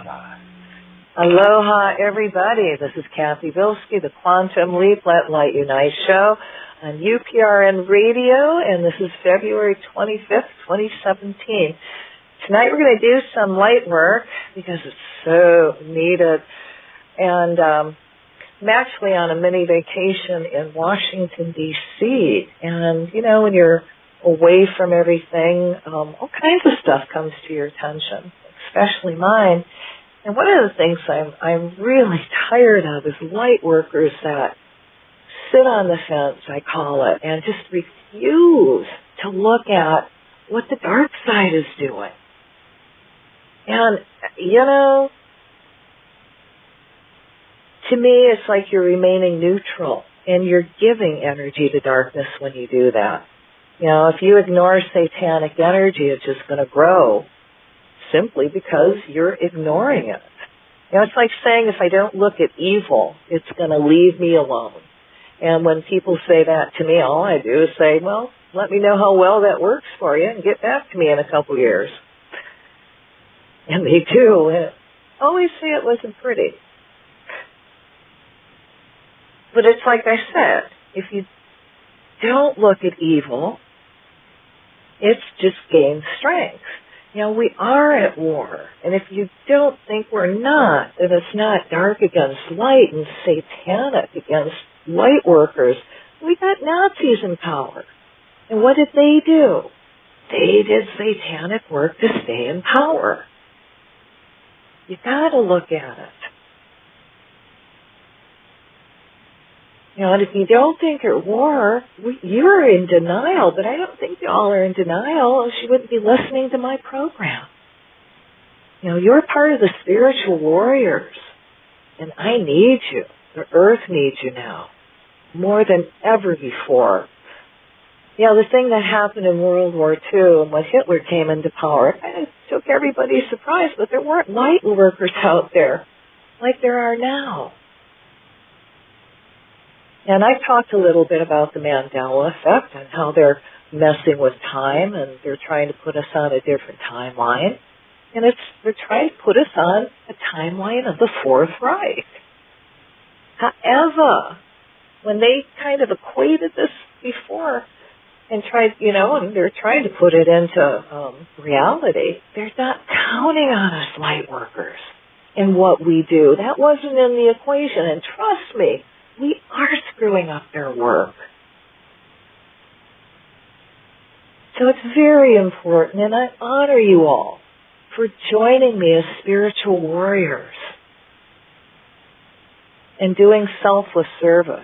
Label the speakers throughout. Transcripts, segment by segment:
Speaker 1: Aloha, everybody. This is Cathy Bilsky, the Quantum Leap Let Light Unite show on UPRN Radio, and this is February 25th, 2017. Tonight we're going to do some light work because it's so needed. And I'm actually on a mini vacation in Washington, D.C. And, you know, when you're away from everything, all kinds of stuff comes to your attention, especially mine. And one of the things I'm really tired of is light workers that sit on the fence, I call it, and just refuse to look at what the dark side is doing. And, you know, to me, it's like you're remaining neutral, and you're giving energy to darkness when you do that. You know, if you ignore satanic energy, it's just going to grow simply because you're ignoring it. You know, it's like saying if I don't look at evil, it's going to leave me alone. And when people say that to me, all I do is say, well, let me know how well that works for you and get back to me in a couple years. And they do. And always say it wasn't pretty. But it's like I said, if you don't look at evil, it's just gained strength. You know, we are at war. And if you don't think we're not, then it's not dark against light and satanic against light workers. We got Nazis in power. And what did they do? They did satanic work to stay in power. You got to look at it. You know, and if you don't think at war, you're in denial, but I don't think you all are in denial, else you wouldn't be listening to my program. You know, you're part of the spiritual warriors, and I need you. The earth needs you now, more than ever before. You know, the thing that happened in World War II and when Hitler came into power, it kind of took everybody by surprise, but there weren't light workers out there like there are now. And I talked a little bit about the Mandela effect and how they're messing with time and they're trying to put us on a different timeline. And they're trying to put us on a timeline of the Fourth Reich. However, when they kind of equated this before and tried, you know, and they're trying to put it into reality, they're not counting on us light workers in what we do. That wasn't in the equation. And trust me, we are screwing up their work. So it's very important, and I honor you all for joining me as spiritual warriors and doing selfless service.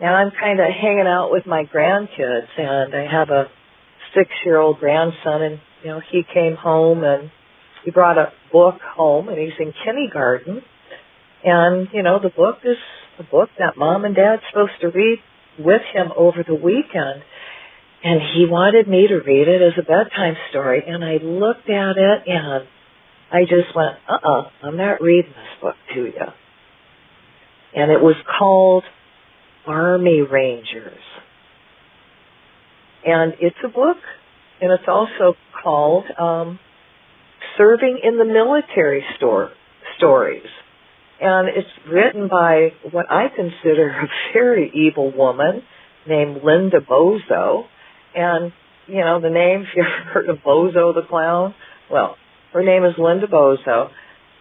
Speaker 1: Now I'm kind of hanging out with my grandkids, and I have a 6-year-old grandson, and, you know, he came home and he brought a book home, and he's in kindergarten. And, you know, the book is a book that Mom and Dad's supposed to read with him over the weekend. And he wanted me to read it as a bedtime story. And I looked at it, and I just went, I'm not reading this book to you. And it was called Army Rangers. And it's a book, and it's also called Serving in the Military Stories. And it's written by what I consider a very evil woman named Linda Bozo. And, you know, the name, if you ever heard of Bozo the Clown? Well, her name is Linda Bozo.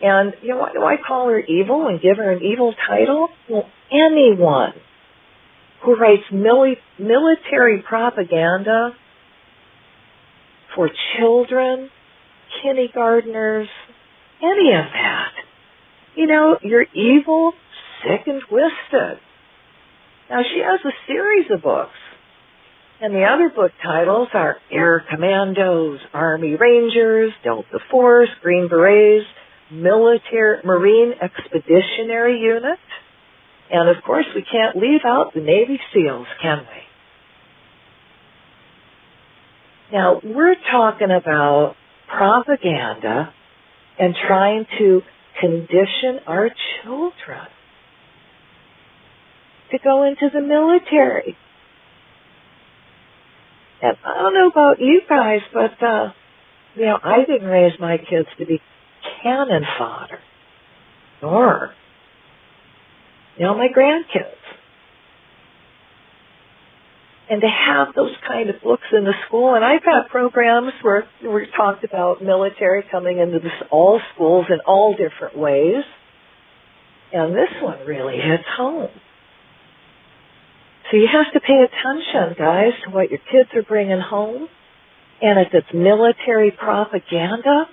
Speaker 1: And, you know, why do I call her evil and give her an evil title? Well, anyone who writes military propaganda for children, kindergartners, any of that, you know, you're evil, sick, and twisted. Now, she has a series of books, and the other book titles are Air Commandos, Army Rangers, Delta Force, Green Berets, Marine Expeditionary Unit, and, of course, we can't leave out the Navy SEALs, can we? Now, we're talking about propaganda and trying to condition our children to go into the military. And I don't know about you guys, but, I didn't raise my kids to be cannon fodder. Nor, my grandkids. And to have those kind of books in the school, and I've had programs where we talked about military coming into all schools in all different ways, and this one really hits home. So you have to pay attention, guys, to what your kids are bringing home, and if it's military propaganda,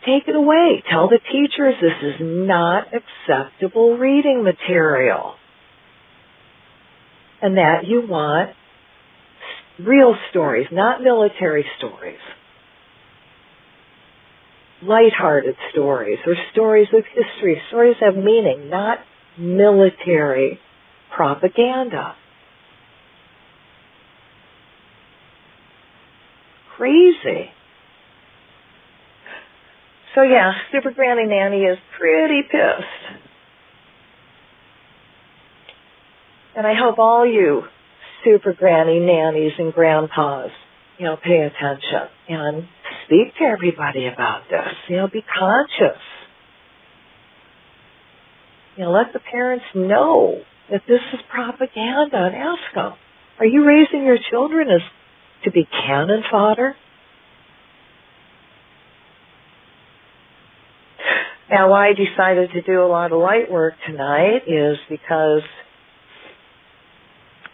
Speaker 1: take it away. Tell the teachers this is not acceptable reading material. And that you want real stories, not military stories. Lighthearted stories, or stories of history. Stories have meaning, not military propaganda. Crazy. So yeah, Super Granny Nanny is pretty pissed. And I hope all you super granny nannies and grandpas, pay attention and speak to everybody about this. Be conscious. Let the parents know that this is propaganda and ask them, are you raising your children to be cannon fodder? Now, why I decided to do a lot of light work tonight is because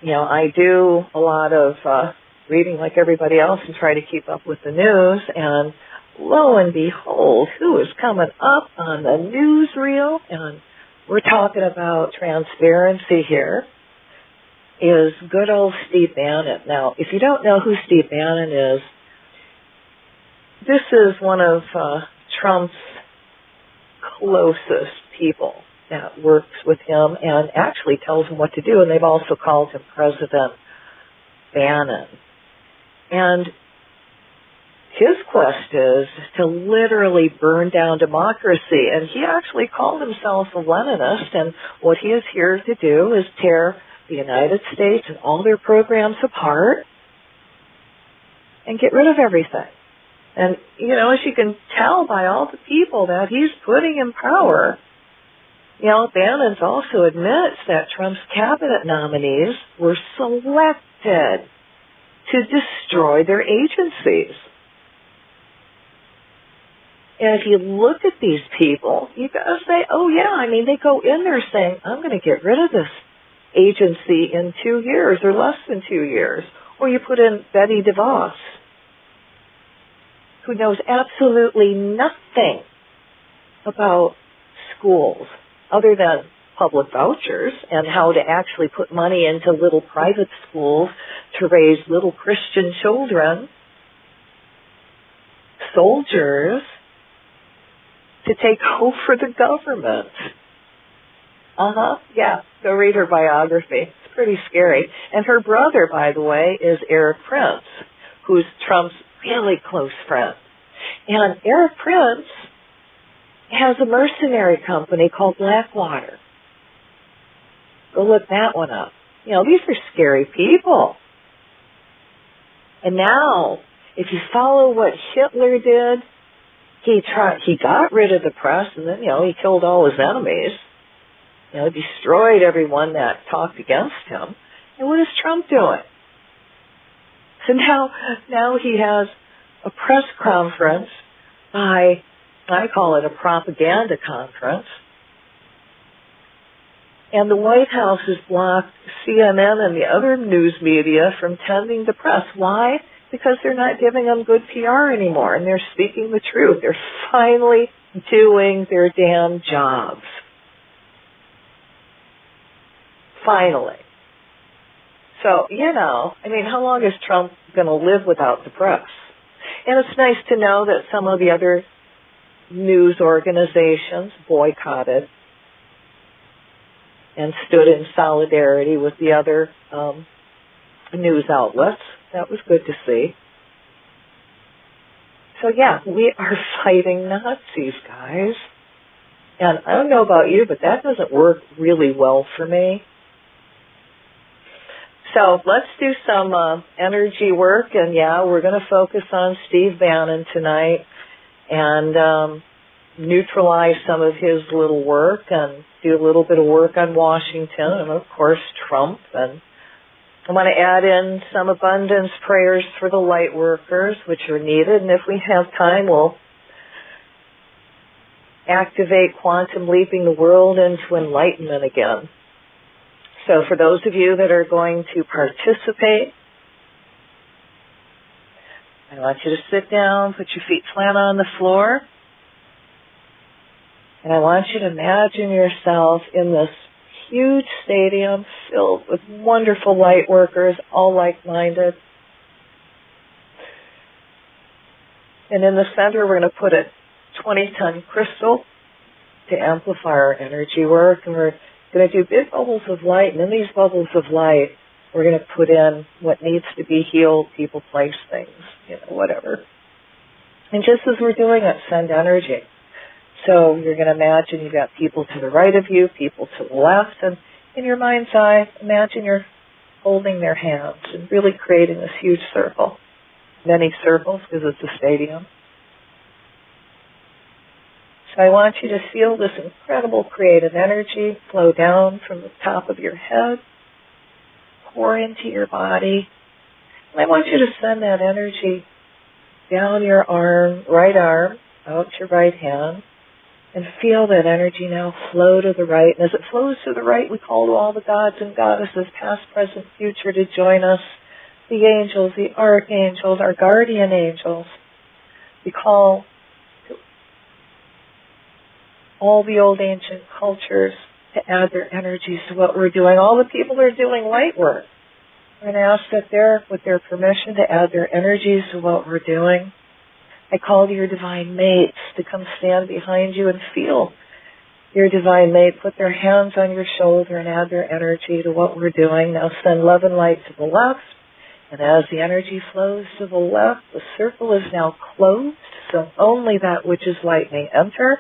Speaker 1: I do a lot of reading like everybody else and try to keep up with the news, and lo and behold, who is coming up on the newsreel, and we're talking about transparency here, is good old Steve Bannon. Now, if you don't know who Steve Bannon is, this is one of Trump's closest people that works with him and actually tells him what to do, and they've also called him President Bannon. And his quest is to literally burn down democracy, and he actually called himself a Leninist, and what he is here to do is tear the United States and all their programs apart and get rid of everything. And, as you can tell by all the people that he's putting in power, Bannon's also admits that Trump's cabinet nominees were selected to destroy their agencies. And if you look at these people, you gotta say, oh yeah, they go in there saying, I'm going to get rid of this agency in 2 years or less than 2 years. Or you put in Betty DeVos, who knows absolutely nothing about schools other than public vouchers and how to actually put money into little private schools to raise little Christian children, soldiers, to take over the government. Yeah, go read her biography. It's pretty scary. And her brother, by the way, is Eric Prince, who's Trump's really close friend. And Eric Prince has a mercenary company called Blackwater. Go look that one up. These are scary people. And now, if you follow what Hitler did, he got rid of the press, and then, he killed all his enemies. Destroyed everyone that talked against him. And what is Trump doing? So now he has a press conference I call it a propaganda conference. And the White House has blocked CNN and the other news media from tending the press. Why? Because they're not giving them good PR anymore, and they're speaking the truth. They're finally doing their damn jobs. Finally. So, how long is Trump going to live without the press? And it's nice to know that some of the other news organizations boycotted and stood in solidarity with the other news outlets. That was good to see. So yeah, we are fighting Nazis, guys. And I don't know about you, but that doesn't work really well for me. So let's do some energy work, and yeah, we're going to focus on Steve Bannon tonight and neutralize some of his little work and do a little bit of work on Washington and, of course, Trump. And I want to add in some abundance prayers for the light workers, which are needed. And if we have time, we'll activate quantum leaping the world into enlightenment again. So for those of you that are going to participate, I want you to sit down, put your feet flat on the floor, and I want you to imagine yourself in this huge stadium filled with wonderful light workers, all like-minded. And in the center, we're going to put a 20-ton crystal to amplify our energy work, and we're going to do big bubbles of light, and in these bubbles of light, we're going to put in what needs to be healed, people, place, things, whatever. And just as we're doing it, send energy. So you're going to imagine you've got people to the right of you, people to the left, and in your mind's eye, imagine you're holding their hands and really creating this huge circle. Many circles, because it's a stadium. So I want you to feel this incredible creative energy flow down from the top of your head, pour into your body. And I want you to send that energy down your arm, right arm, out your right hand, and feel that energy now flow to the right. And as it flows to the right, we call to all the gods and goddesses, past, present, future, to join us, the angels, the archangels, our guardian angels. We call all the old ancient cultures to add their energies to what we're doing. All the people that are doing light work, we're going to ask that with their permission to add their energies to what we're doing. I call to your divine mates to come stand behind you and feel your divine mate put their hands on your shoulder and add their energy to what we're doing. Now send love and light to the left. And as the energy flows to the left, the circle is now closed, so only that which is light may enter.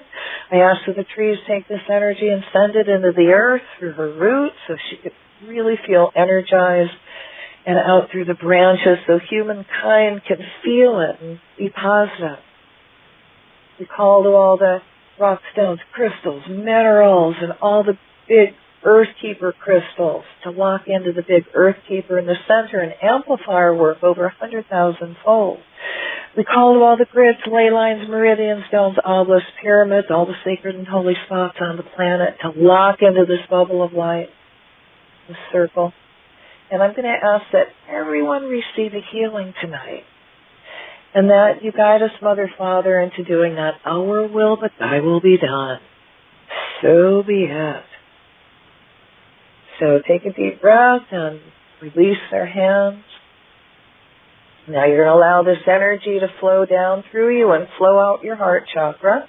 Speaker 1: I ask that the trees take this energy and send it into the earth through her roots so she could really feel energized, and out through the branches so humankind can feel it and be positive. We call to all the rock stones, crystals, minerals, and all the big Earth Keeper crystals to lock into the big Earth Keeper in the center and amplify our work over 100,000-fold. We call to all the grids, ley lines, meridian stones, obelisks, pyramids, all the sacred and holy spots on the planet to lock into this bubble of light, this circle. And I'm going to ask that everyone receive a healing tonight. And that you guide us, Mother, Father, into doing that. Our will, but thy will be done. So be it. So take a deep breath and release their hands. Now you're going to allow this energy to flow down through you and flow out your heart chakra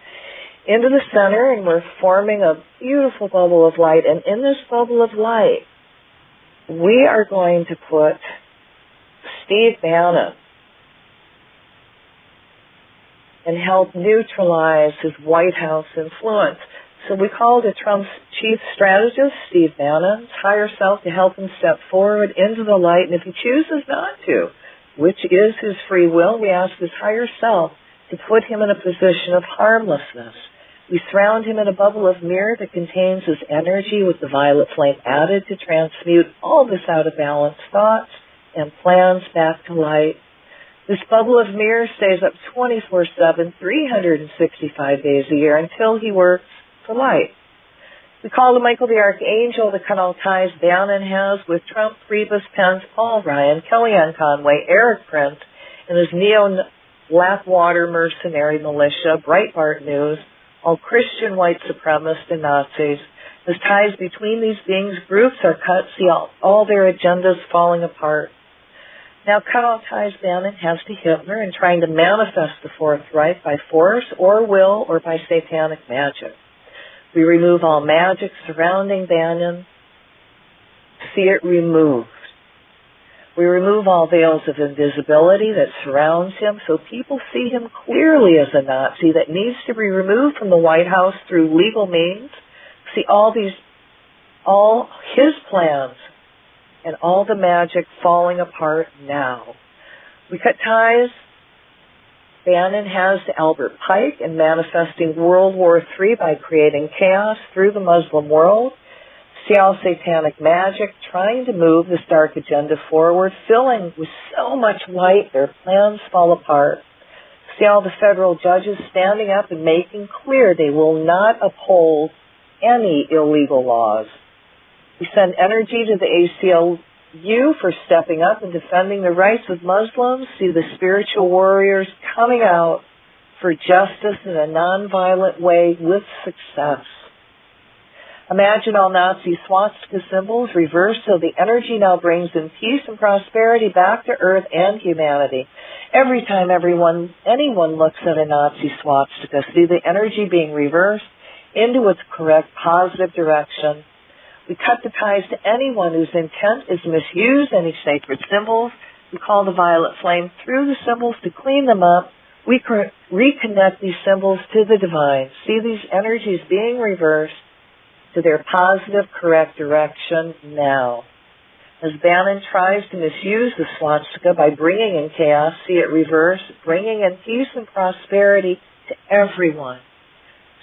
Speaker 1: into the center, and we're forming a beautiful bubble of light. And in this bubble of light, we are going to put Steve Bannon and help neutralize his White House influence. So we call to Trump's chief strategist, Steve Bannon's higher self, to help him step forward into the light. And if he chooses not to, which is his free will, we ask his higher self to put him in a position of harmlessness. We surround him in a bubble of mirror that contains his energy with the violet flame added to transmute all this out of balance thoughts and plans back to light. This bubble of mirror stays up 24/7, 365 days a year until he works for light. We call to Michael the Archangel to cut all ties Bannon has with Trump, Rebus, Pence, Paul Ryan, Kellyanne Conway, Eric Prince, and his neo-Blackwater mercenary militia, Breitbart News, all Christian white supremacists and Nazis. As ties between these beings, groups are cut, see all their agendas falling apart. Now cut all ties Bannon has to Hitler in trying to manifest the Fourth Reich by force or will or by satanic magic. We remove all magic surrounding Bannon. See it removed. We remove all veils of invisibility that surrounds him so people see him clearly as a Nazi that needs to be removed from the White House through legal means. See all his plans and all the magic falling apart now. We cut ties Bannon has to Albert Pike in manifesting World War III by creating chaos through the Muslim world. See how satanic magic trying to move this dark agenda forward, filling with so much light their plans fall apart. See all the federal judges standing up and making clear they will not uphold any illegal laws. We send energy to the ACLU for stepping up and defending the rights of Muslims. See the spiritual warriors coming out for justice in a nonviolent way with success. Imagine all Nazi swastika symbols reversed so the energy now brings in peace and prosperity back to Earth and humanity. Every time anyone looks at a Nazi swastika, see the energy being reversed into its correct positive direction. We cut the ties to anyone whose intent is to misuse any sacred symbols. We call the violet flame through the symbols to clean them up. We reconnect these symbols to the divine. See these energies being reversed to their positive, correct direction now. As Bannon tries to misuse the swastika by bringing in chaos, see it reverse, bringing in peace and prosperity to everyone.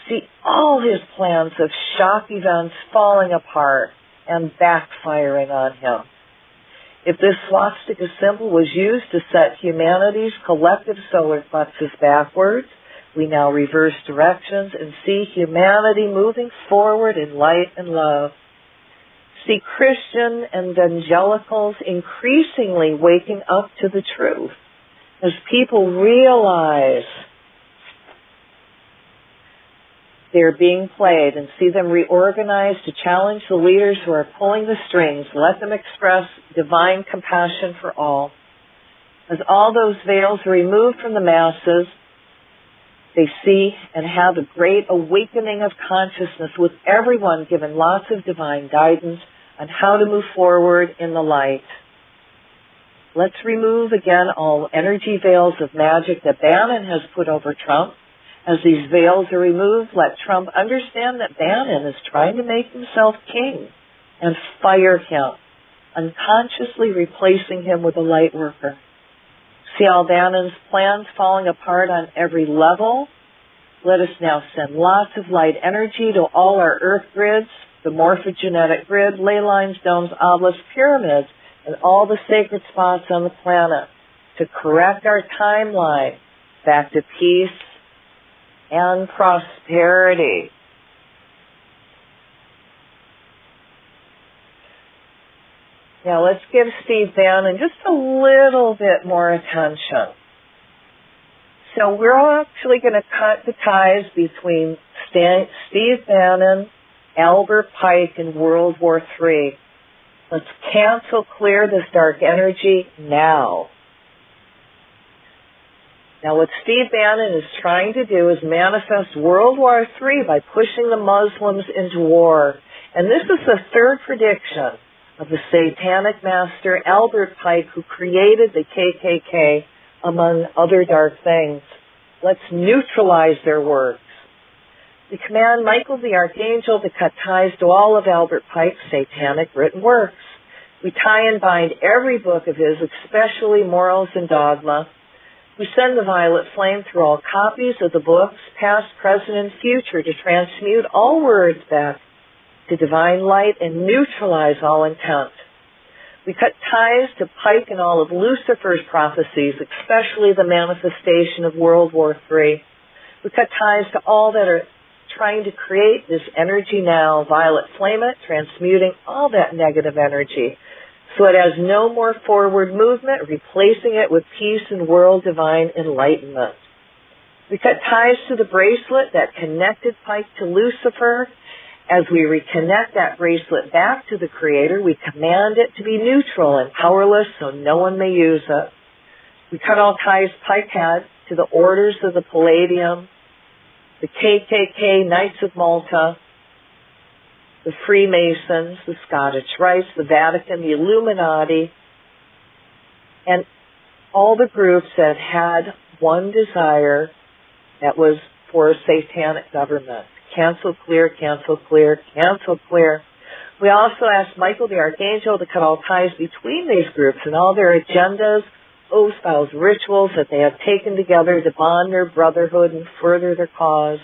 Speaker 1: See all his plans of shock events falling apart and backfiring on him. If this swastika symbol was used to set humanity's collective solar plexus backwards, we now reverse directions and see humanity moving forward in light and love. See Christian and evangelicals increasingly waking up to the truth as people realize they're being played, and see them reorganize to challenge the leaders who are pulling the strings. Let them express divine compassion for all. As all those veils are removed from the masses, they see and have a great awakening of consciousness, with everyone given lots of divine guidance on how to move forward in the light. Let's remove again all energy veils of magic that Bannon has put over Trump. As these veils are removed, let Trump understand that Bannon is trying to make himself king, and fire him, unconsciously replacing him with a light worker. See all Bannon's plans falling apart on every level. Let us now send lots of light energy to all our earth grids, the morphogenetic grid, ley lines, domes, obelisks, pyramids, and all the sacred spots on the planet to correct our timeline back to peace and prosperity. Now let's give Steve Bannon just a little bit more attention. So we're actually going to cut the ties between Steve Bannon, Albert Pike, and World War III. Let's cancel clear this dark energy now. Now what Steve Bannon is trying to do is manifest World War III by pushing the Muslims into war. And this is the third prediction of the satanic master Albert Pike, who created the KKK, among other dark things. Let's neutralize their works. We command Michael the Archangel to cut ties to all of Albert Pike's satanic written works. We tie and bind every book of his, especially Morals and Dogma. We send the violet flame through all copies of the books, past, present, and future, to transmute all words back to divine light and neutralize all intent. We cut ties to Pike and all of Lucifer's prophecies, especially the manifestation of World War III. We cut ties to all that are trying to create this energy now, violet flame it, transmuting all that negative energy, so it has no more forward movement, replacing it with peace and world divine enlightenment. We cut ties to the bracelet that connected Pike to Lucifer. As we reconnect that bracelet back to the Creator, we command it to be neutral and powerless so no one may use it. We cut all ties Pike had to the orders of the Palladium, the KKK, Knights of Malta, the Freemasons, the Scottish Rites, the Vatican, the Illuminati, and all the groups that had one desire, that was for a satanic government. Cancel, clear, cancel, clear, cancel, clear. We also asked Michael the Archangel to cut all ties between these groups and all their agendas, oaths, vows, rituals that they have taken together to bond their brotherhood and further their cause.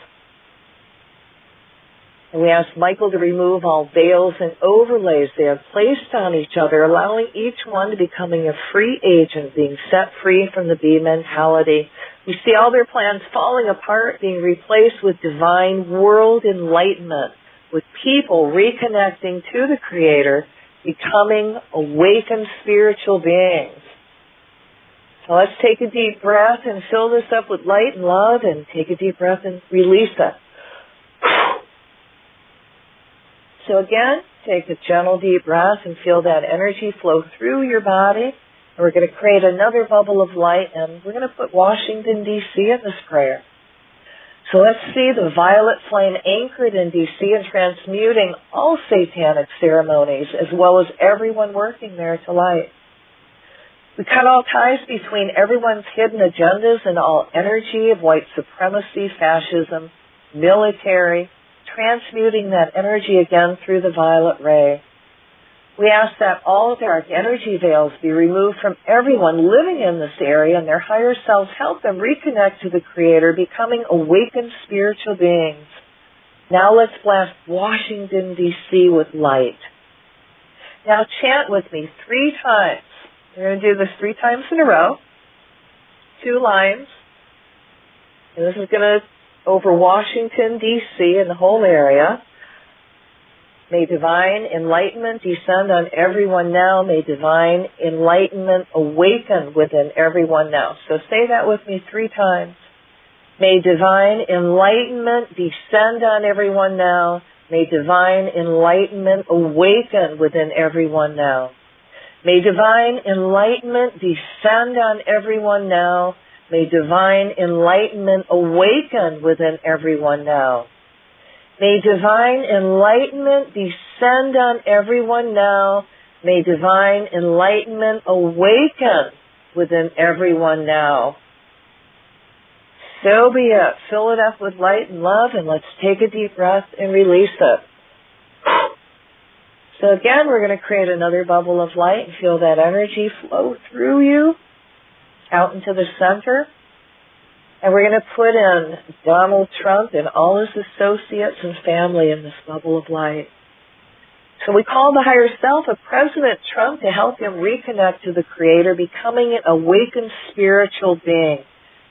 Speaker 1: And we asked Michael to remove all veils and overlays they have placed on each other, allowing each one to becoming a free agent, being set free from the bee mentality. We see all their plans falling apart, being replaced with divine world enlightenment, with people reconnecting to the Creator, becoming awakened spiritual beings. So let's take a deep breath and fill this up with light and love, and take a deep breath and release it. So again, take a gentle deep breath and feel that energy flow through your body. And we're going to create another bubble of light, and we're going to put Washington, D.C. in this prayer. So let's see the violet flame anchored in D.C. and transmuting all satanic ceremonies, as well as everyone working there to light. We cut all ties between everyone's hidden agendas and all energy of white supremacy, fascism, military, transmuting that energy again through the violet ray. We ask that all dark energy veils be removed from everyone living in this area, and their higher selves help them reconnect to the Creator, becoming awakened spiritual beings. Now let's blast Washington, D.C. with light. Now chant with me 3 times. We're going to do this 3 times in a row. 2 lines. And this is going to over Washington, D.C. and the whole area. May divine enlightenment descend on everyone now. May divine enlightenment awaken within everyone now. So say that with me 3 times. May divine enlightenment descend on everyone now. May divine enlightenment awaken within everyone now. May divine enlightenment descend on everyone now. May divine enlightenment awaken within everyone now. May divine enlightenment descend on everyone now. May divine enlightenment awaken within everyone now. So be it. Fill it up with light and love, and let's take a deep breath and release it. So again, we're going to create another bubble of light and feel that energy flow through you out into the center. And we're going to put in Donald Trump and all his associates and family in this bubble of light. So we call the higher self of President Trump to help him reconnect to the Creator, becoming an awakened spiritual being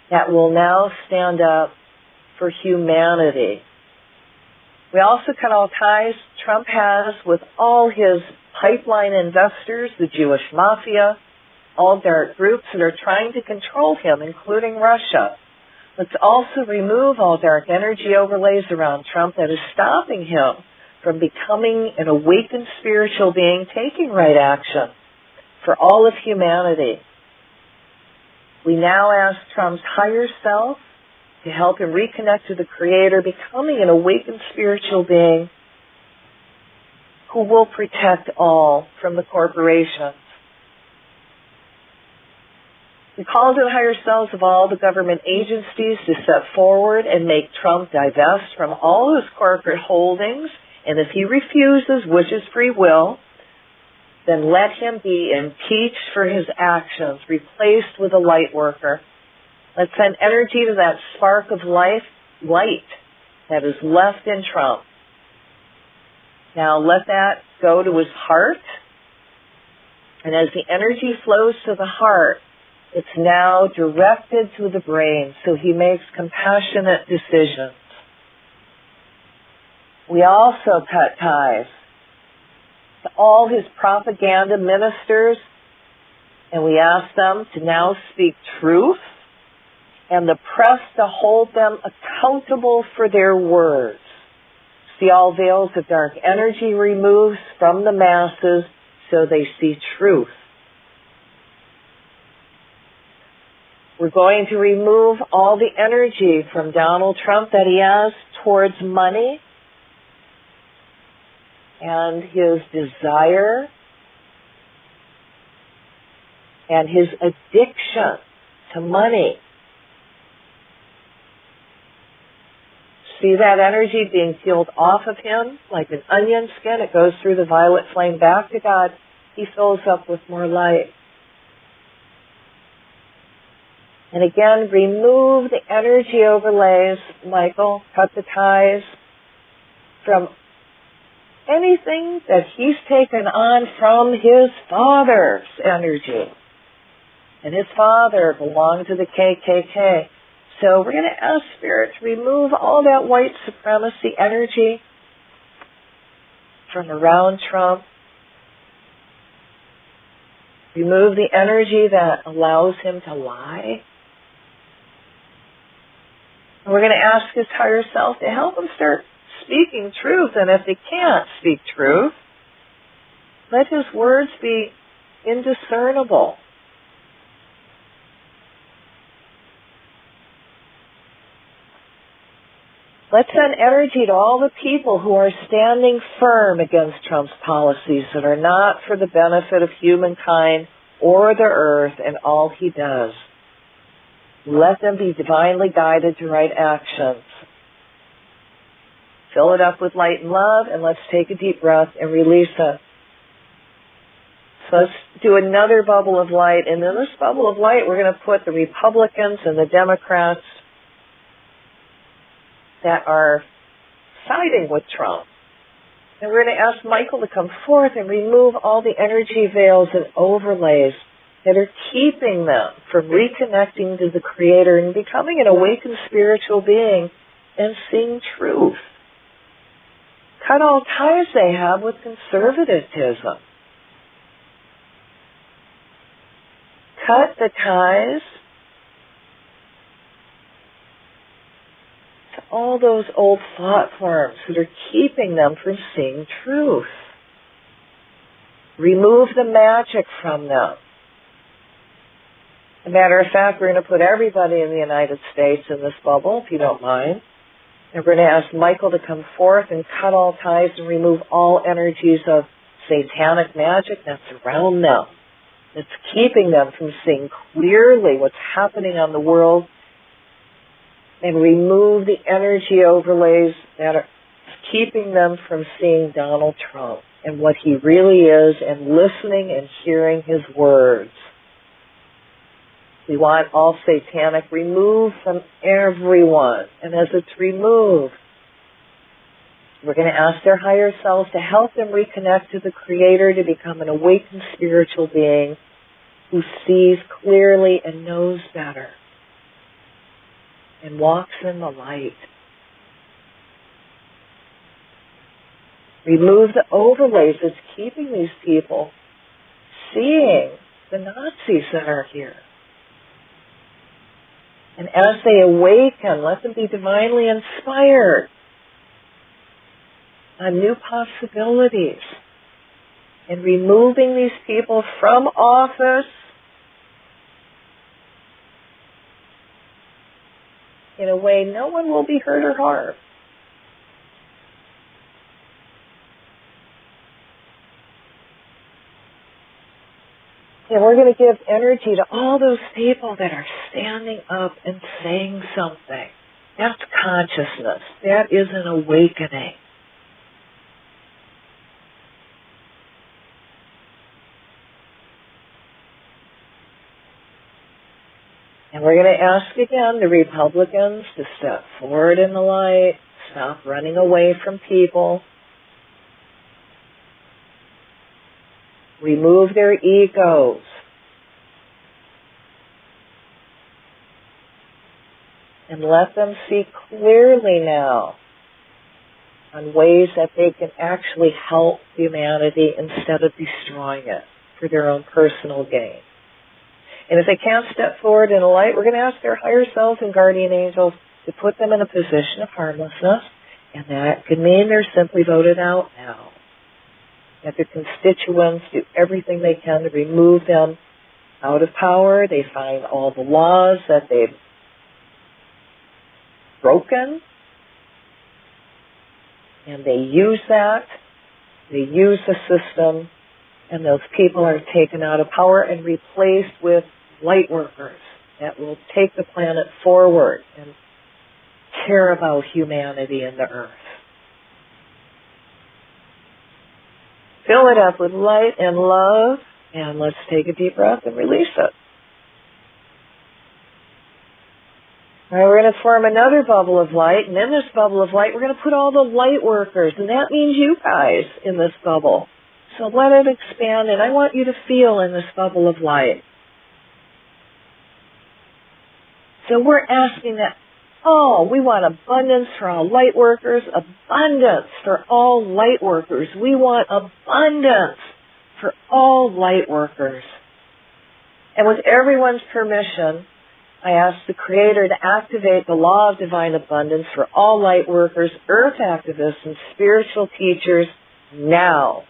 Speaker 1: that will now stand up for humanity. We also cut all ties Trump has with all his pipeline investors, the Jewish mafia, all dark groups that are trying to control him, including Russia. Let's also remove all dark energy overlays around Trump that is stopping him from becoming an awakened spiritual being, taking right action for all of humanity. We now ask Trump's higher self to help him reconnect to the Creator, becoming an awakened spiritual being who will protect all from the corporations. We call to the higher selves of all the government agencies to step forward and make Trump divest from all his corporate holdings, and if he refuses, which is free will, then let him be impeached for his actions, replaced with a light worker. Let's send energy to that spark of light that is left in Trump. Now let that go to his heart, and as the energy flows to the heart, it's now directed to the brain, so he makes compassionate decisions. We also cut ties to all his propaganda ministers, and we ask them to now speak truth, and the press to hold them accountable for their words. See all veils of dark energy removed from the masses so they see truth. We're going to remove all the energy from Donald Trump that he has towards money and his desire and his addiction to money. See that energy being peeled off of him like an onion skin? It goes through the violet flame back to God. He fills up with more light. And again, remove the energy overlays, Michael. Cut the ties from anything that he's taken on from his father's energy. And his father belonged to the KKK. So we're going to ask Spirit to remove all that white supremacy energy from around Trump. Remove the energy that allows him to lie. And we're going to ask his higher self to help him start speaking truth. And if he can't speak truth, let his words be indiscernible. Let's send energy to all the people who are standing firm against Trump's policies that are not for the benefit of humankind or the earth and all he does. Let them be divinely guided to right actions. Fill it up with light and love, and let's take a deep breath and release it. So let's do another bubble of light, and in this bubble of light, we're going to put the Republicans and the Democrats that are siding with Trump. And we're going to ask Michael to come forth and remove all the energy veils and overlays that are keeping them from reconnecting to the Creator and becoming an awakened spiritual being and seeing truth. Cut all ties they have with conservatism. Cut the ties to all those old thought forms that are keeping them from seeing truth. Remove the magic from them. As a matter of fact, we're going to put everybody in the United States in this bubble, if you don't mind. And we're going to ask Michael to come forth and cut all ties and remove all energies of satanic magic that's around them. It's keeping them from seeing clearly what's happening on the world, and remove the energy overlays that are keeping them from seeing Donald Trump and what he really is and listening and hearing his words. We want all satanic removed from everyone. And as it's removed, we're going to ask their higher selves to help them reconnect to the Creator, to become an awakened spiritual being who sees clearly and knows better and walks in the light. Remove the overlays that's keeping these people seeing the Nazis that are here. And as they awaken, let them be divinely inspired on new possibilities. And removing these people from office in a way no one will be hurt or harmed. And we're going to give energy to all those people that are standing up and saying something. That's consciousness. That is an awakening. And we're going to ask again the Republicans to step forward in the light, stop running away from people, remove their egos, and let them see clearly now on ways that they can actually help humanity instead of destroying it for their own personal gain. And if they can't step forward in the light, we're going to ask their higher selves and guardian angels to put them in a position of harmlessness, and that could mean they're simply voted out now. That their constituents do everything they can to remove them out of power. They find all the laws that they've broken, and they use that. They use the system, and those people are taken out of power and replaced with light workers that will take the planet forward and care about humanity and the earth. Fill it up with light and love, and let's take a deep breath and release it. All right, we're going to form another bubble of light, and in this bubble of light, we're going to put all the light workers, and that means you guys in this bubble. So let it expand, and I want you to feel in this bubble of light. So we're asking that, we want abundance for all light workers, abundance for all light workers. We want abundance for all light workers. And with everyone's permission, I ask the Creator to activate the law of divine abundance for all light workers, earth activists, and spiritual teachers now.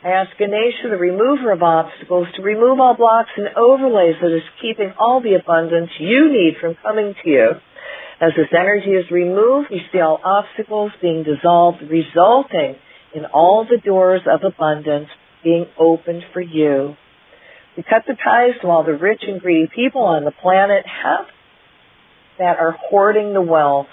Speaker 1: I ask Ganesha, the remover of obstacles, to remove all blocks and overlays that is keeping all the abundance you need from coming to you. As this energy is removed, we see all obstacles being dissolved, resulting in all the doors of abundance being opened for you. We cut the ties to all the rich and greedy people on the planet that are hoarding the wealth.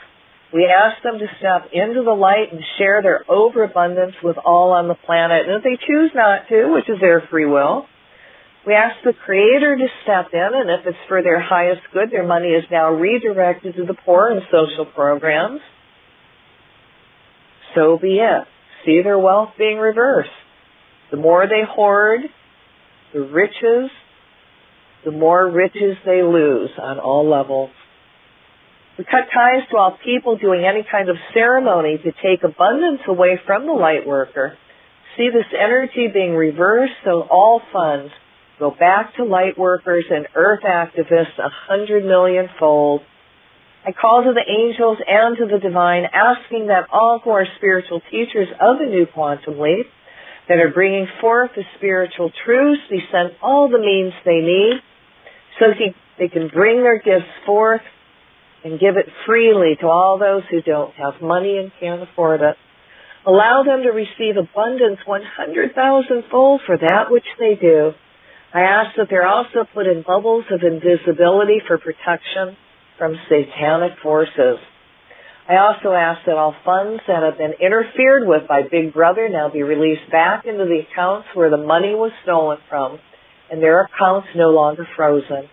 Speaker 1: We ask them to step into the light and share their overabundance with all on the planet. And if they choose not to, which is their free will, we ask the Creator to step in, and if it's for their highest good, their money is now redirected to the poor and social programs. So be it. See their wealth being reversed. The more they hoard, the more riches they lose on all levels. We cut ties to all people doing any kind of ceremony to take abundance away from the light worker. See this energy being reversed, so all funds go back to light workers and earth activists 100 million-fold. I call to the angels and to the divine, asking that all who are spiritual teachers of the new quantum leap, that are bringing forth the spiritual truths, be sent all the means they need, so they can bring their gifts forth and give it freely to all those who don't have money and can't afford it. Allow them to receive abundance 100,000-fold for that which they do. I ask that they're also put in bubbles of invisibility for protection from satanic forces. I also ask that all funds that have been interfered with by Big Brother now be released back into the accounts where the money was stolen from, and their accounts no longer frozen.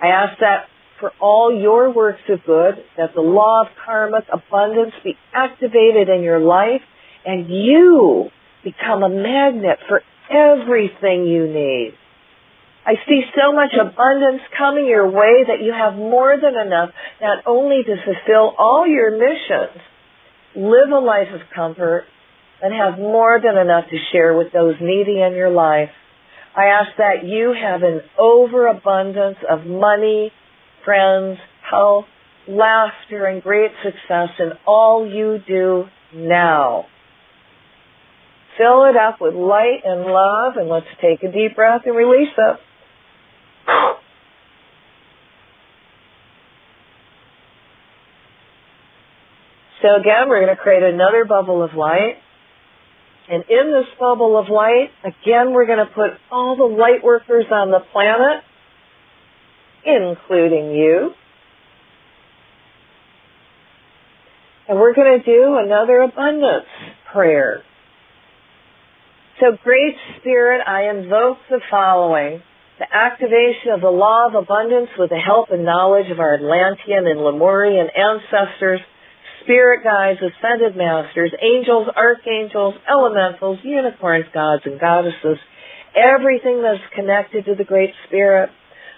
Speaker 1: I ask that for all your works of good, that the law of karmic abundance be activated in your life, and you become a magnet for everything you need. I see so much abundance coming your way that you have more than enough not only to fulfill all your missions, live a life of comfort, and have more than enough to share with those needy in your life. I ask that you have an overabundance of money, friends, health, laughter, and great success in all you do now. Fill it up with light and love, and let's take a deep breath and release it. So again, we're going to create another bubble of light. And in this bubble of light, again, we're going to put all the light workers on the planet, including you. And we're going to do another abundance prayer. So, Great Spirit, I invoke the following: the activation of the law of abundance with the help and knowledge of our Atlantean and Lemurian ancestors, spirit guides, ascended masters, angels, archangels, elementals, unicorns, gods, and goddesses, everything that's connected to the Great Spirit.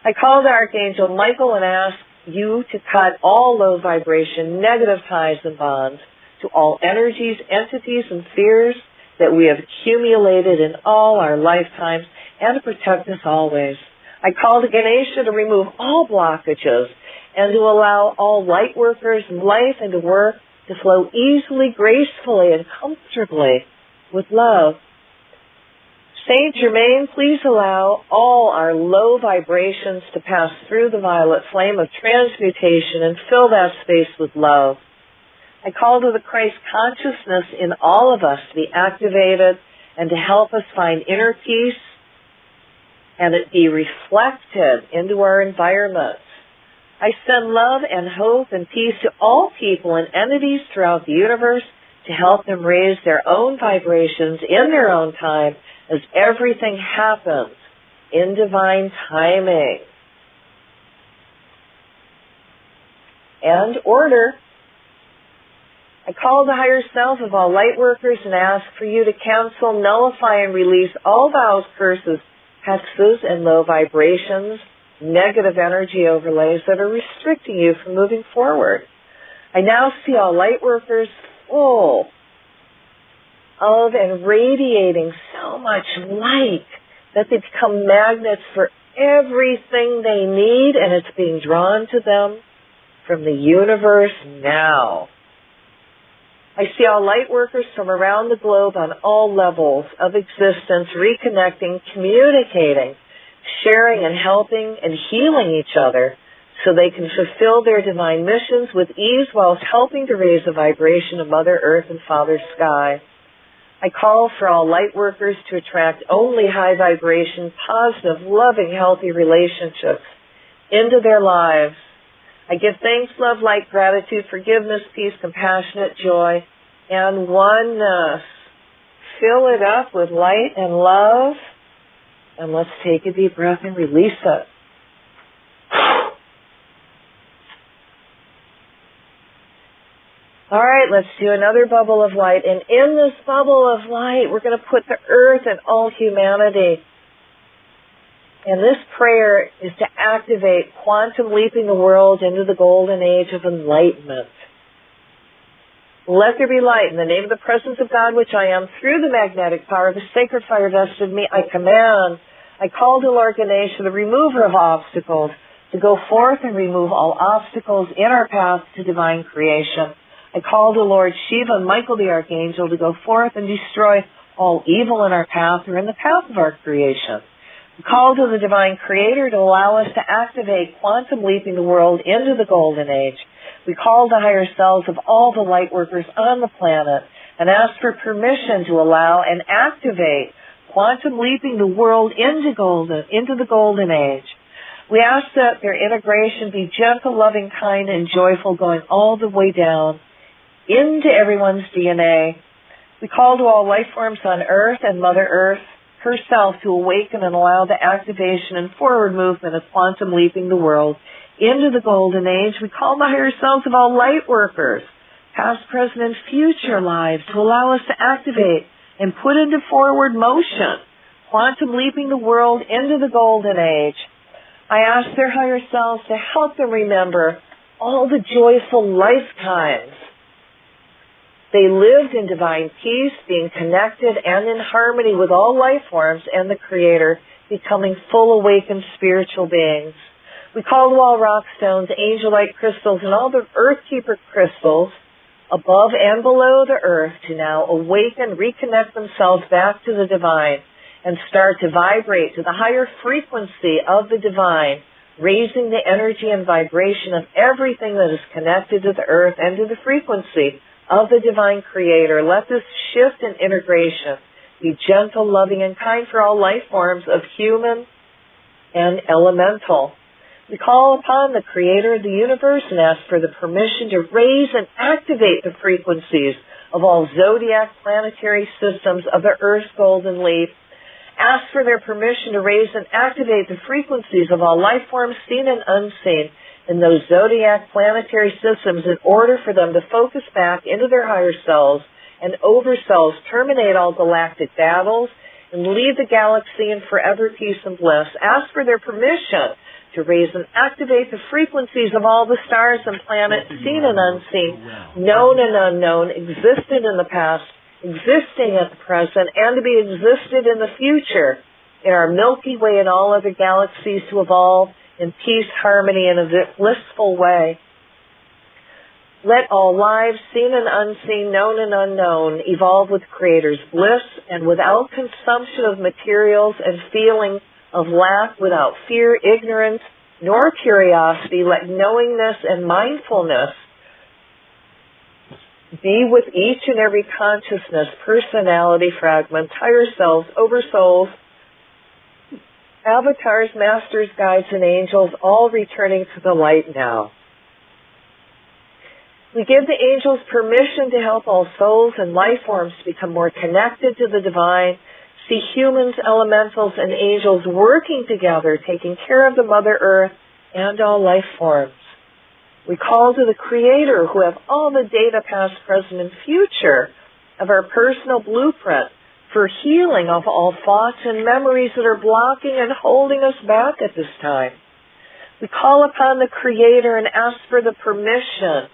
Speaker 1: I call the Archangel Michael and ask you to cut all low vibration, negative ties and bonds to all energies, entities, and fears that we have accumulated in all our lifetimes, and to protect us always. I call to Ganesha to remove all blockages and to allow all light workers in life and to work to flow easily, gracefully, and comfortably with love. Saint Germain, please allow all our low vibrations to pass through the violet flame of transmutation and fill that space with love. I call to the Christ consciousness in all of us to be activated and to help us find inner peace and it be reflected into our environments. I send love and hope and peace to all people and entities throughout the universe to help them raise their own vibrations in their own time as everything happens in divine timing. And order. I call the higher self of all light workers and ask for you to cancel, nullify, and release all vows, curses, hexes, and low vibrations, negative energy overlays that are restricting you from moving forward. I now see all light workers full of and radiating so much light that they become magnets for everything they need, and it's being drawn to them from the universe now. I see all light workers from around the globe on all levels of existence reconnecting, communicating, sharing and helping and healing each other so they can fulfill their divine missions with ease whilst helping to raise the vibration of Mother Earth and Father Sky. I call for all light workers to attract only high vibration, positive, loving, healthy relationships into their lives. I give thanks, love, light, gratitude, forgiveness, peace, compassionate joy, and oneness. Fill it up with light and love, and let's take a deep breath and release it. All right, let's do another bubble of light. And in this bubble of light, we're going to put the earth and all humanity. And this prayer is to activate quantum leaping the world into the golden age of enlightenment. Let there be light in the name of the presence of God, which I am, through the magnetic power of the sacred fire vested in me. I command, I call to Lord Ganesha, the remover of obstacles, to go forth and remove all obstacles in our path to divine creation. I call to Lord Shiva and Michael the Archangel to go forth and destroy all evil in our path or in the path of our creation. I call to the Divine Creator to allow us to activate quantum leaping the world into the Golden Age. We call the higher selves of all the light workers on the planet and ask for permission to allow and activate quantum leaping the world into the Golden Age. We ask that their integration be gentle, loving, kind, and joyful, going all the way down into everyone's DNA. We call to all life forms on Earth and Mother Earth herself to awaken and allow the activation and forward movement of quantum leaping the world into the Golden Age. We call the higher selves of all light workers, past, present, and future lives, to allow us to activate and put into forward motion quantum leaping the world into the Golden Age. I ask their higher selves to help them remember all the joyful lifetimes they lived in divine peace, being connected and in harmony with all life forms and the Creator, becoming full awakened spiritual beings. We call to all rock stones, angelite crystals, and all the earthkeeper crystals above and below the earth to now awaken, reconnect themselves back to the divine, and start to vibrate to the higher frequency of the divine, raising the energy and vibration of everything that is connected to the earth and to the frequency of the divine Creator. Let this shift and integration be gentle, loving, and kind for all life forms of human and elemental. We call upon the Creator of the universe and ask for the permission to raise and activate the frequencies of all zodiac planetary systems of the Earth's golden leaf. Ask for their permission to raise and activate the frequencies of all life forms seen and unseen in those zodiac planetary systems in order for them to focus back into their higher selves and overselves, terminate all galactic battles, and leave the galaxy in forever peace and bliss. Ask for their permission to raise and activate the frequencies of all the stars and planets seen and unseen, known and unknown, existed in the past, existing at the present, and to be existed in the future in our Milky Way and all other galaxies to evolve in peace, harmony, and a blissful way. Let all lives, seen and unseen, known and unknown, evolve with Creator's bliss and without consumption of materials and feeling of lack, without fear, ignorance, nor curiosity. Let knowingness and mindfulness be with each and every consciousness, personality, fragment, higher selves, oversouls, Avatars, masters, guides, and angels, all returning to the light now. We give the angels permission to help all souls and life forms become more connected to the divine, see humans, elementals, and angels working together, taking care of the Mother Earth and all life forms. We call to the Creator, who have all the data, past, present, and future of our personal blueprint, for healing of all thoughts and memories that are blocking and holding us back at this time. We call upon the Creator and ask for the permission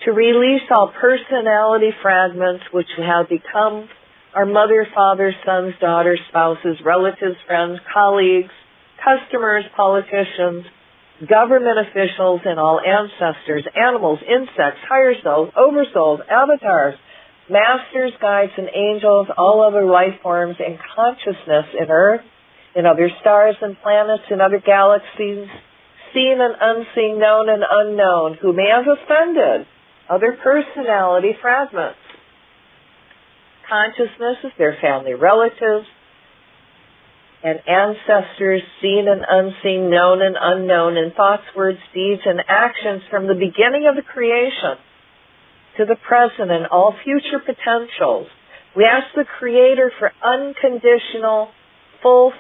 Speaker 1: to release all personality fragments which have become our mother, father, sons, daughters, spouses, relatives, friends, colleagues, customers, politicians, government officials, and all ancestors, animals, insects, higher souls, oversouls, avatars, masters, guides, and angels, all other life forms and consciousness in Earth, in other stars and planets, in other galaxies, seen and unseen, known and unknown, who may have offended other personality fragments. Consciousness is their family relatives and ancestors, seen and unseen, known and unknown, in thoughts, words, deeds, and actions from the beginning of the creation to the present and all future potentials. We ask the Creator for unconditional, full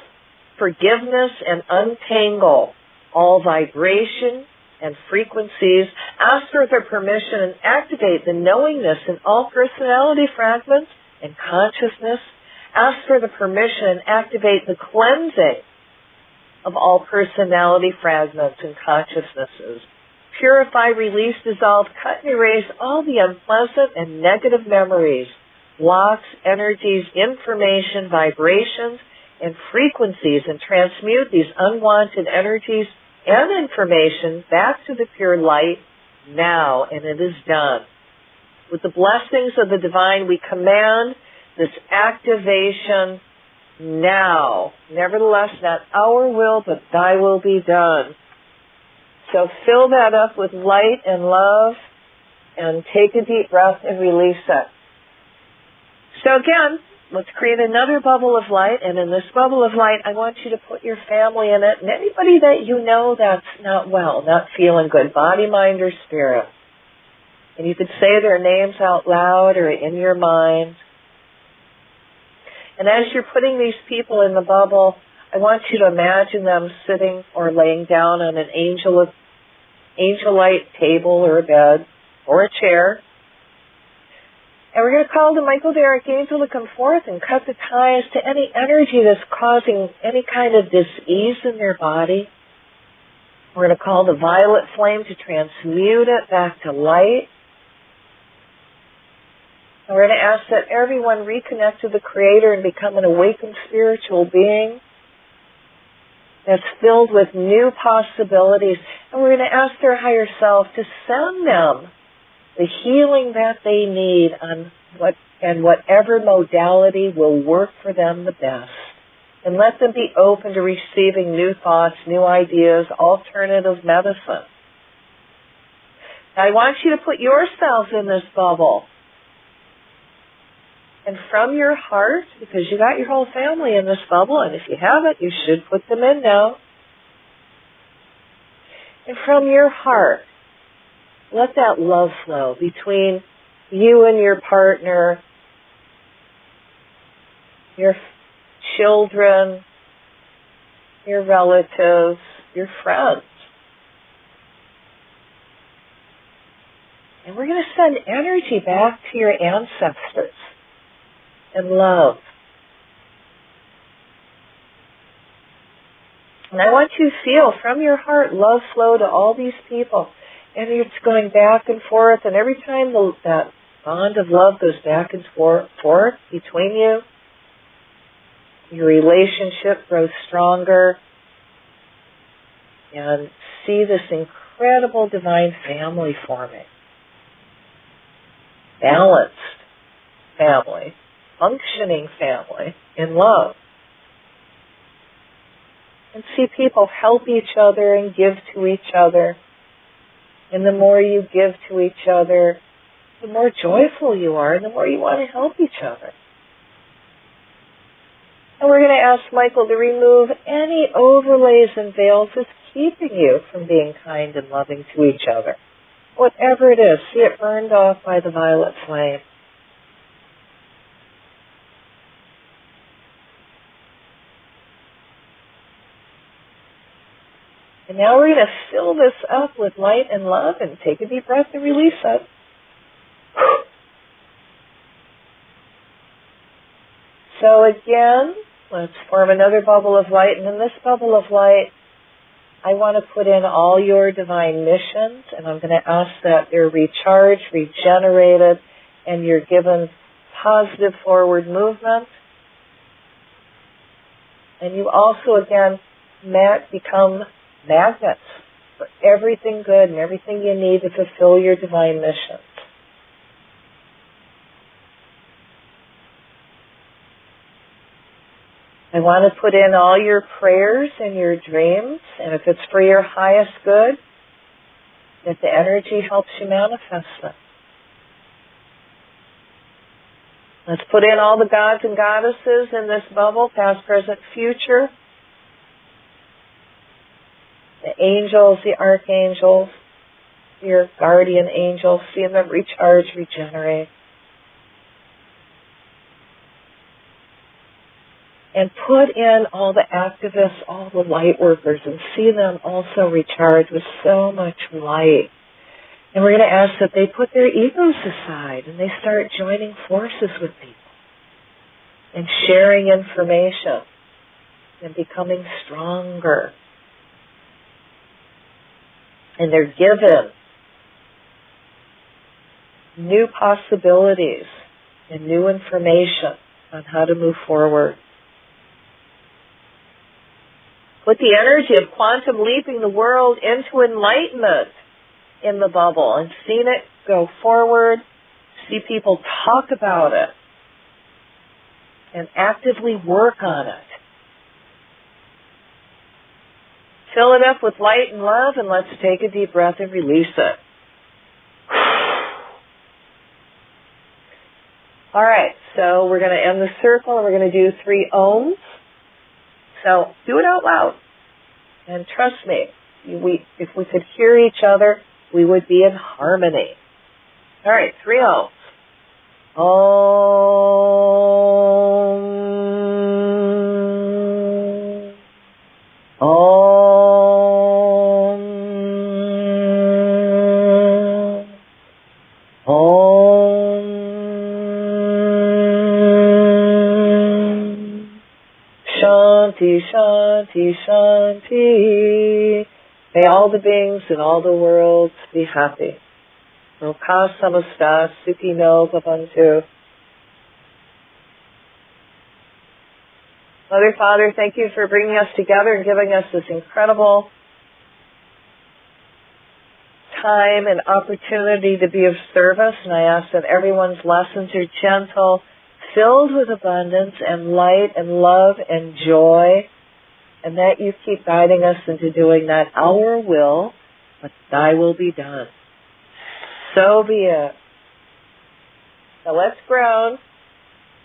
Speaker 1: forgiveness and untangle all vibration and frequencies. Ask for their permission and activate the knowingness in all personality fragments and consciousness. Ask for the permission and activate the cleansing of all personality fragments and consciousnesses. Purify, release, dissolve, cut, and erase all the unpleasant and negative memories, blocks, energies, information, vibrations, and frequencies, and transmute these unwanted energies and information back to the pure light now, and it is done. With the blessings of the divine, we command this activation now. Nevertheless, not our will, but thy will be done. So fill that up with light and love, and take a deep breath and release it. So again, let's create another bubble of light, and in this bubble of light, I want you to put your family in it, and anybody that you know that's not well, not feeling good, body, mind, or spirit. And you could say their names out loud or in your mind. And as you're putting these people in the bubble, I want you to imagine them sitting or laying down on an angelite table or a bed or a chair. And we're going to call the Michael the Archangel to come forth and cut the ties to any energy that's causing any kind of dis-ease in their body. We're going to call the violet flame to transmute it back to light. And we're going to ask that everyone reconnect to the Creator and become an awakened spiritual being that's filled with new possibilities. And we're going to ask their higher self to send them the healing that they need on whatever modality will work for them the best. And let them be open to receiving new thoughts, new ideas, alternative medicine. Now, I want you to put yourselves in this bubble. And from your heart, because you got your whole family in this bubble, and if you haven't, you should put them in now. And from your heart, let that love flow between you and your partner, your children, your relatives, your friends. And we're going to send energy back to your ancestors and love. And I want you to feel from your heart love flow to all these people. And it's going back and forth, and every time that bond of love goes back and forth between you, your relationship grows stronger, and see this incredible divine family forming. Balanced family, functioning family in love. And see people help each other and give to each other. And the more you give to each other, the more joyful you are, and the more you want to help each other. And we're going to ask Michael to remove any overlays and veils that's keeping you from being kind and loving to each other. Whatever it is, see it burned off by the violet flame. And now we're going to fill this up with light and love and take a deep breath and release it. So again, let's form another bubble of light. And in this bubble of light, I want to put in all your divine missions. And I'm going to ask that they're recharged, regenerated, and you're given positive forward movement. And you also, again, become magnets for everything good and everything you need to fulfill your divine missions. I want to put in all your prayers and your dreams, and if it's for your highest good, that the energy helps you manifest them. Let's put in all the gods and goddesses in this bubble, past, present, future. The angels, the archangels, your guardian angels, seeing them recharge, regenerate. And put in all the activists, all the light workers, and see them also recharge with so much light. And we're going to ask that they put their egos aside and they start joining forces with people and sharing information and becoming stronger. And they're given new possibilities and new information on how to move forward. Put the energy of quantum leaping the world into enlightenment in the bubble and seeing it go forward, see people talk about it, and actively work on it. Fill it up with light and love, and let's take a deep breath and release it. All right, so we're going to end the circle, and we're going to do 3 ohms. So do it out loud. And trust me, if we could hear each other, we would be in harmony. All right, 3 ohms. Om. Om. Om. Shanti, Shanti, Shanti. May all the beings in all the worlds be happy. Loka samasta sukhino bhavantu. Mother, Father, thank you for bringing us together and giving us this incredible time and opportunity to be of service. And I ask that everyone's lessons are gentle, filled with abundance and light and love and joy, and that you keep guiding us into doing that our will, but thy will be done. So be it. Now let's ground.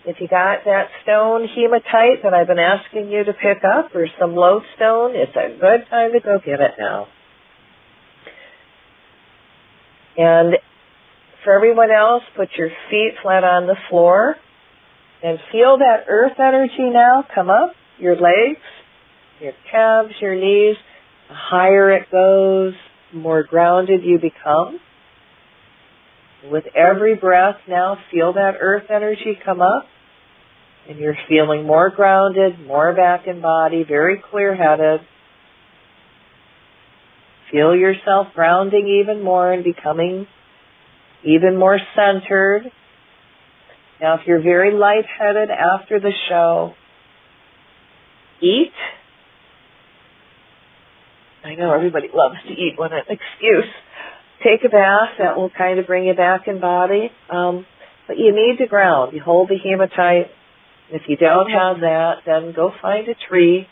Speaker 1: If you got that stone hematite that I've been asking you to pick up, or some lodestone, it's a good time to go get it now. And for everyone else, put your feet flat on the floor and feel that earth energy now come up, your legs, your calves, your knees. The higher it goes, the more grounded you become. With every breath now, feel that earth energy come up, and you're feeling more grounded, more back in body, very clear-headed. Feel yourself grounding even more and becoming even more centered. Now, if you're very lightheaded after the show, eat. I know everybody loves to eat when an excuse. Take a bath. That will kind of bring you back in body. But you need to ground. You hold the hematite. If you don't have that, then go find a tree.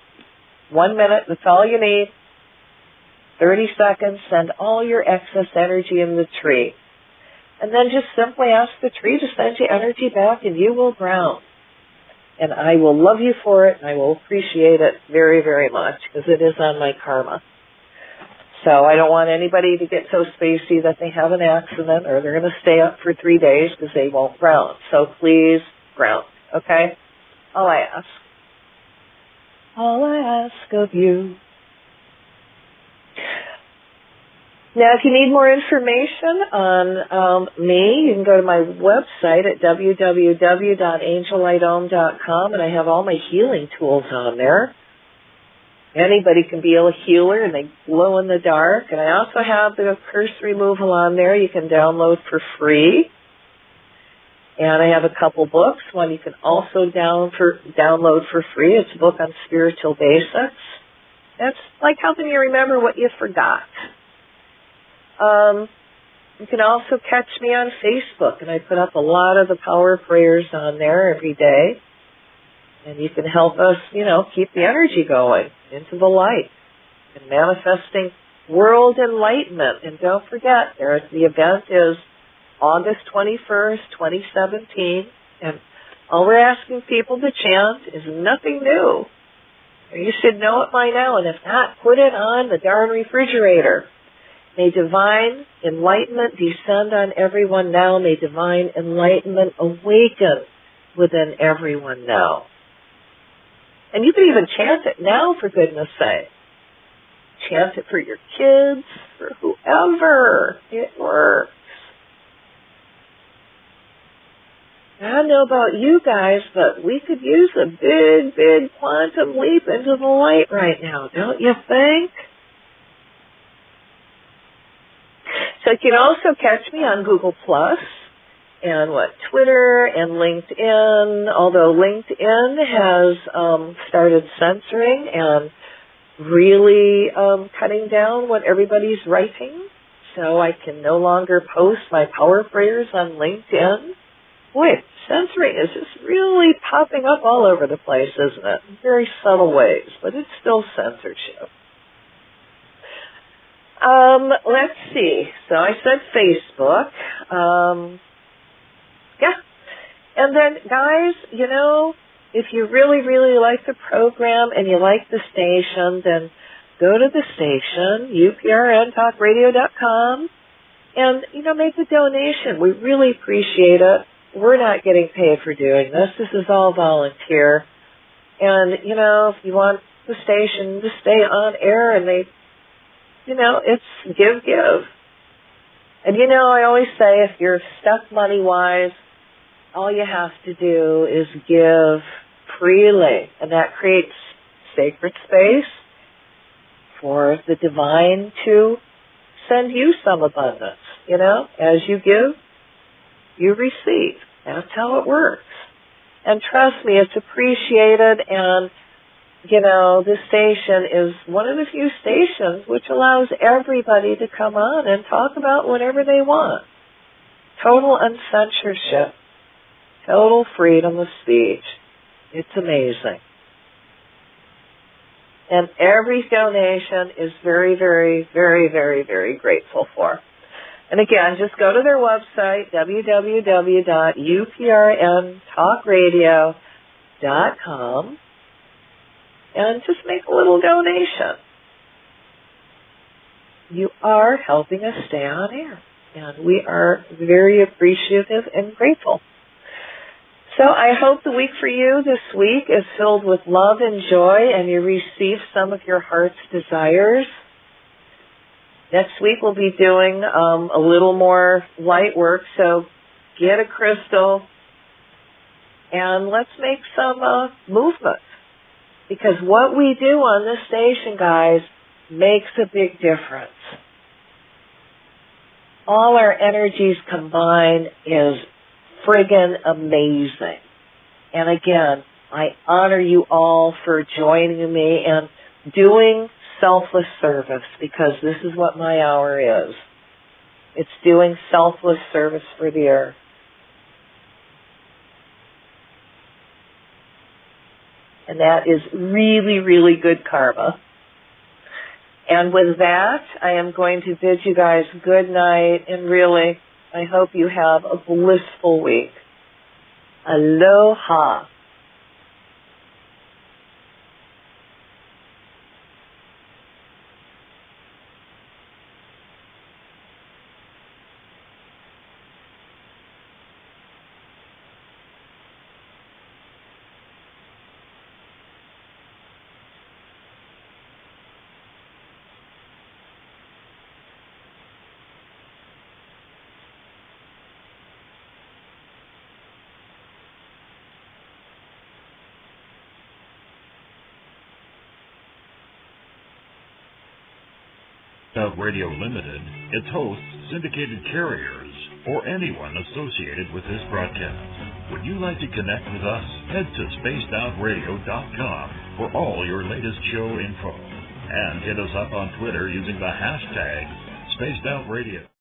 Speaker 1: 1 minute, that's all you need. 30 seconds, send all your excess energy in the tree. And then just simply ask the tree to send you energy back and you will ground. And I will love you for it, and I will appreciate it very, very much, because it is on my karma. So I don't want anybody to get so spacey that they have an accident or they're going to stay up for 3 days because they won't ground. So please ground, okay? All I ask of you. Now, if you need more information on me, you can go to my website at www.angellightome.com, and I have all my healing tools on there. Anybody can be a healer, and they glow in the dark. And I also have the curse removal on there you can download for free. And I have a couple books. One you can also download for free. It's a book on spiritual basics. That's like helping you remember what you forgot. You can also catch me on Facebook, and I put up a lot of the power prayers on there every day. And you can help us, keep the energy going into the light and manifesting world enlightenment. And don't forget, the event is August 21st, 2017. And all we're asking people to chant is nothing new. You should know it by now, and if not, put it on the darn refrigerator. May divine enlightenment descend on everyone now. May divine enlightenment awaken within everyone now. And you can even chant it now, for goodness sake. Chant it for your kids, for whoever. It works. I don't know about you guys, but we could use a big, big quantum leap into the light right now, don't you think? So you can also catch me on Google Plus and Twitter and LinkedIn, although LinkedIn has started censoring and really cutting down what everybody's writing. So I can no longer post my power prayers on LinkedIn. Boy, censoring is just really popping up all over the place, isn't it? In very subtle ways, but it's still censorship. Let's see. So I said Facebook. Yeah. And then, guys, if you really, really like the program and you like the station, then go to the station, uprntalkradio.com, and, make a donation. We really appreciate it. We're not getting paid for doing this. This is all volunteer. And, if you want the station to stay on air and they, it's give. And, I always say if you're stuck money-wise, all you have to do is give freely. And that creates sacred space for the divine to send you some abundance. As you give, you receive. That's how it works. And trust me, it's appreciated, and, this station is one of the few stations which allows everybody to come on and talk about whatever they want. Total uncensorship. Total freedom of speech. It's amazing. And every donation is very, very, very, very, very grateful for. And again, just go to their website, www.uprntalkradio.com, and just make a little donation. You are helping us stay on air, and we are very appreciative and grateful. So I hope the week for you this week is filled with love and joy, and you receive some of your heart's desires. Next week we'll be doing a little more light work, so get a crystal and let's make some movement. Because what we do on this station, guys, makes a big difference. All our energies combined is friggin' amazing. And again, I honor you all for joining me and doing selfless service, because this is what my hour is. It's doing selfless service for the earth. And that is really, really good karma. And with that, I am going to bid you guys good night, and really, I hope you have a blissful week. Aloha.
Speaker 2: Out Radio Limited, its hosts, syndicated carriers, or anyone associated with this broadcast. Would you like to connect with us? Head to spacedoutradio.com for all your latest show info. And hit us up on Twitter using the hashtag SpacedOutRadio.